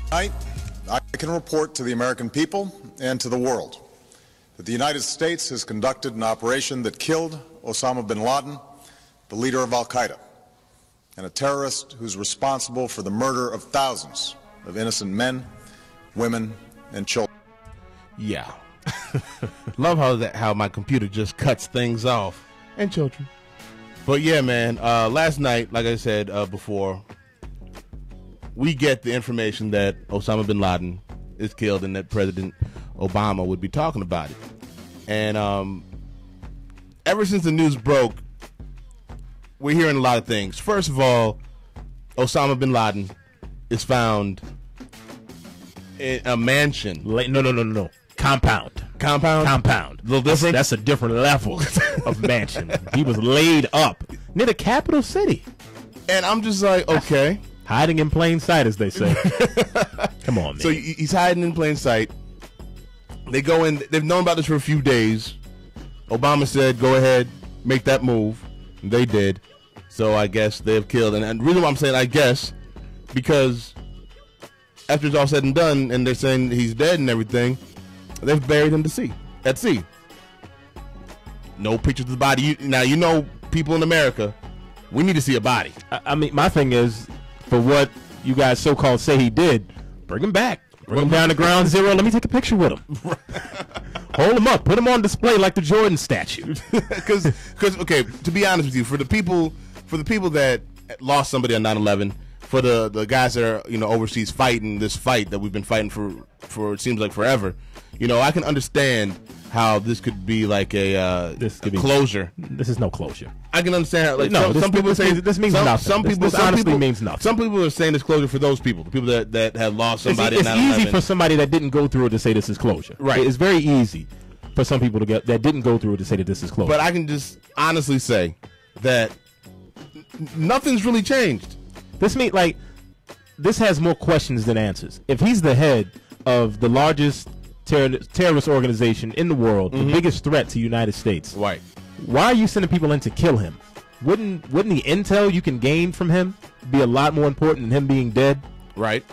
Tonight, I can report to the American people and to the world that the United States has conducted an operation that killed Osama Bin Laden, the leader of al-Qaeda, and a terrorist who's responsible for the murder of thousands of innocent men, women, and children. Yeah. Love how my computer just cuts things off. And children. But yeah, man, last night, like I said before, we get the information that Osama Bin Laden is killed and that President Obama would be talking about it. And ever since the news broke, we're hearing a lot of things. First of all, Osama Bin Laden is found in a mansion. No. Compound. A little different? That's a different level of mansion. He was laid up near the capital city. And I'm just like, okay. Hiding in plain sight, as they say. Come on, man. So he's hiding in plain sight. They go in. They've known about this for a few days. Obama said, go ahead, make that move. And they did. So I guess they've killed. And the reason why I'm saying I guess, because after it's all said and done, and they're saying he's dead and everything, they've buried him at sea. No pictures of the body. Now, you know, people in America, we need to see a body. I mean, my thing is, for what you guys so-called say he did, bring him back. Bring him down to ground zero. Let me take a picture with him. Hold him up. Put him on display like the Jordan statue. Because, okay, to be honest with you, for the people that lost somebody on 9/11, for the guys that are, you know, overseas fighting this fight that we've been fighting for it seems like forever, you know, I can understand how this could be like a closure. This is no closure. I can understand how, like, no, some people say this means nothing. This honestly means nothing. Some people are saying this closure for those people, the people that have lost somebody. It's easy for somebody that didn't go through it to say this is closure. Right. It's very easy for some people that didn't go through it to say that this is closure. But I can just honestly say that nothing's really changed. This has more questions than answers. If he's the head of the largest terrorist organization in the world, the biggest threat to the United States, right? Why are you sending people in to kill him? Wouldn't the intel you can gain from him be a lot more important than him being dead? Right.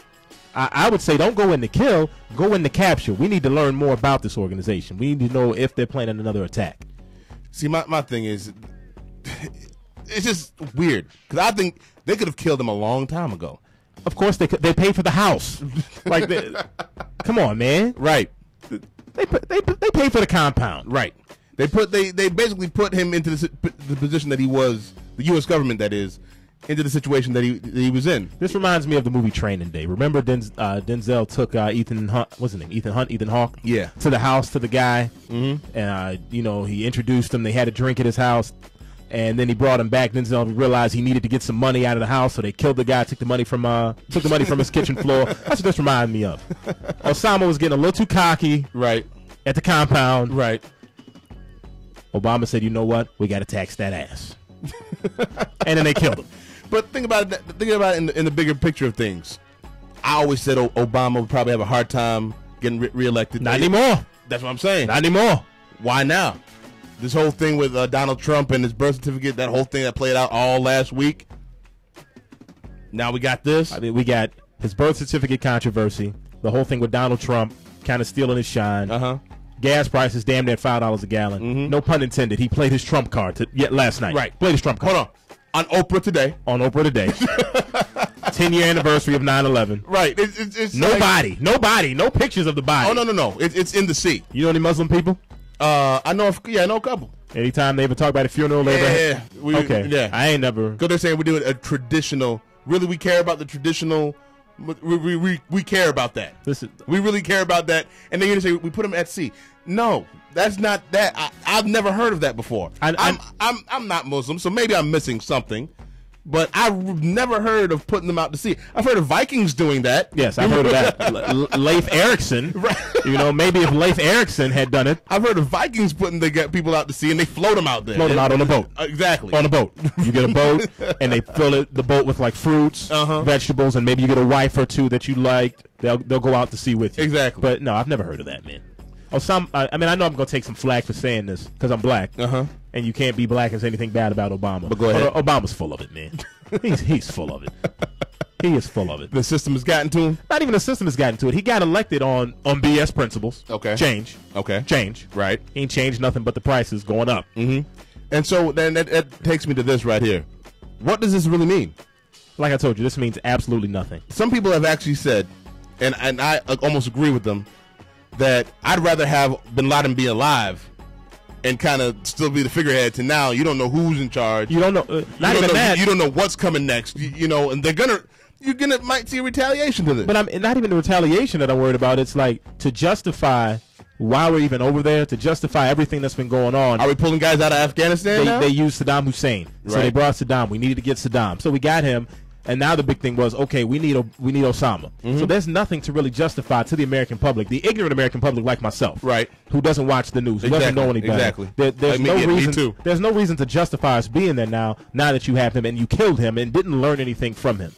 I would say don't go in to kill, go in to capture. We need to learn more about this organization. We need to know if they're planning another attack. See, my thing is, it's just weird because I think they could have killed him a long time ago. Of course they could. They paid for the house. Like, come on, man. Right. They paid for the compound. Right. They basically put him into the position that he was, the U.S. government that is, into the situation that he was in. This reminds me of the movie Training Day. Remember Denzel took Ethan Hunt, what's his name? Ethan Hawke? Yeah. To the house, to the guy. And, you know, he introduced him. They had a drink at his house. And then he brought him back. Denzel realized he needed to get some money out of the house, so they killed the guy, took the money from his kitchen floor. That's what this reminded me of. Osama was getting a little too cocky, right, at the compound. Right. Obama said, "You know what? We got to tax that ass," and then they killed him. But think about it in the bigger picture of things. I always said Obama would probably have a hard time getting reelected. Not anymore. That's what I'm saying. Not anymore. Why now? This whole thing with Donald Trump and his birth certificate, that whole thing that played out all last week. Now we got this. I mean, we got his birth certificate controversy, the whole thing with Donald Trump kind of stealing his shine. Gas prices damn near $5 a gallon. No pun intended. He played his Trump card last night. Right. Played his Trump card. Hold on. On Oprah today. 10-year anniversary of 9/11. Right. It's nobody. No pictures of the body. Oh, no. It's in the sea. You know any Muslim people? I know a couple. Anytime they ever talk about a funeral, yeah. Okay. I ain't never. Because they're saying we're doing a traditional. Really, we care about the traditional. We care about that. We really care about that. And then you're gonna say we put them at sea. No, that's not that. I've never heard of that before. I'm not Muslim, so maybe I'm missing something. But I've never heard of putting them out to sea. I've heard of Vikings doing that. Yes, I've heard of that. Leif Erikson. Right. You know, maybe if Leif Erikson had done it. I've heard of Vikings putting people out to sea and they float them out there. Float them out on a boat. Exactly. On a boat. You get a boat and they fill the boat with like fruits, vegetables, and maybe you get a wife or two that you liked. They'll go out to sea with you. Exactly. But no, I've never heard of that, man. I mean, I know I'm going to take some flack for saying this because I'm black. And you can't be black and say anything bad about Obama. But go ahead. Obama's full of it, man. He's full of it. He is full of it. The system has gotten to him. Not even the system has gotten to it. He got elected on BS principles. Okay. Change. Okay. Change. Right. He ain't changed nothing but the prices going up. Mm-hmm. And so then that takes me to this right here. What does this really mean? Like I told you, this means absolutely nothing. Some people have actually said, and I almost agree with them, that I'd rather have Bin Laden be alive and kind of still be the figurehead to now you don't know who's in charge. You don't know. Not even that. You don't know what's coming next. You know, and you're might see a retaliation to this. But I'm not even the retaliation that I'm worried about. It's like to justify why we're even over there, to justify everything that's been going on. Are we pulling guys out of Afghanistan now? They used Saddam Hussein, so Right. they brought Saddam. We needed to get Saddam, so we got him. And now the big thing was, okay, we need Osama. Mm-hmm. So there's nothing to really justify to the American public, the ignorant American public like myself, Right. who doesn't watch the news, who doesn't know any better. Exactly. There's Like no me reason. too. There's no reason to justify us being there now that you have him and you killed him and didn't learn anything from him.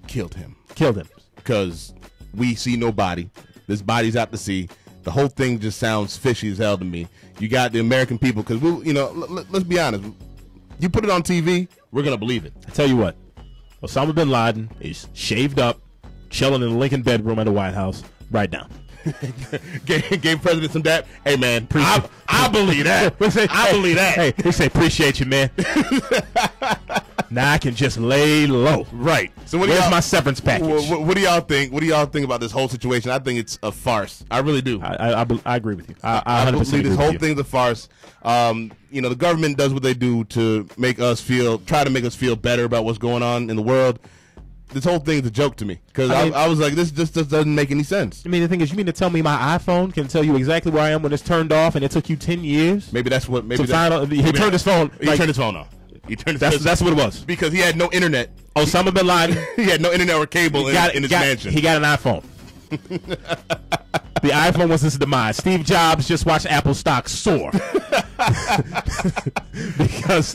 Killed him. Killed him. Because we see no body. This body's out to sea. The whole thing just sounds fishy as hell to me. You got the American people, because let's be honest. You put it on TV, we're gonna believe it. I tell you what, Osama Bin Laden is shaved up, chilling in the Lincoln bedroom at the White House right now. Gave President some dap. Hey man, I believe that. I believe that. Hey, he say appreciate you, man. Now I can just lay low. Right. So where's my severance package? What do y'all think? What do y'all think about this whole situation? I think it's a farce. I really do. I agree with you. I 100% believe agree this with whole you. thing's a farce. The government does what they do to try to make us feel better about what's going on in the world. This whole thing's a joke to me, because I was like, this just doesn't make any sense. I mean, the thing is, you mean to tell me my iPhone can tell you exactly where I am when it's turned off, and it took you 10 years? Maybe that's what. Maybe he turned his phone. He turned his phone off. That's what it was. Because he had no internet. Osama Bin Laden. He had no internet or cable in his mansion. He got an iPhone. The iPhone was his demise. Steve Jobs just watched Apple stock soar because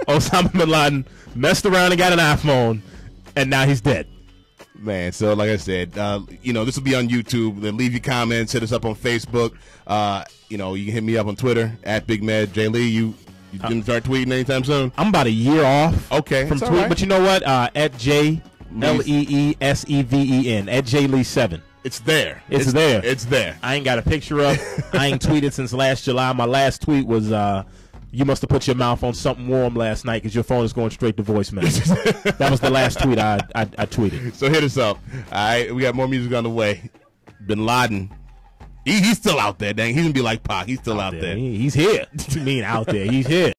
Osama Bin Laden messed around and got an iPhone, and now he's dead. Man, so like I said, this will be on YouTube. Then leave your comments. Hit us up on Facebook. You can hit me up on Twitter at BigMadJLee. You didn't start tweeting anytime soon? I'm about a year off. Okay, from tweet, right. But you know what? At JLeeSeven at JLee7. It's there. It's there. It's there. I ain't got a picture up. I ain't tweeted since last July. My last tweet was, you must have put your mouth on something warm last night because your phone is going straight to voicemail. That was the last tweet I tweeted. So hit us up. All right, we got more music on the way. Bin Laden. He's still out there, dang. He's going to be like Pac. He's still out there. He's here. What do you mean out there? He's here.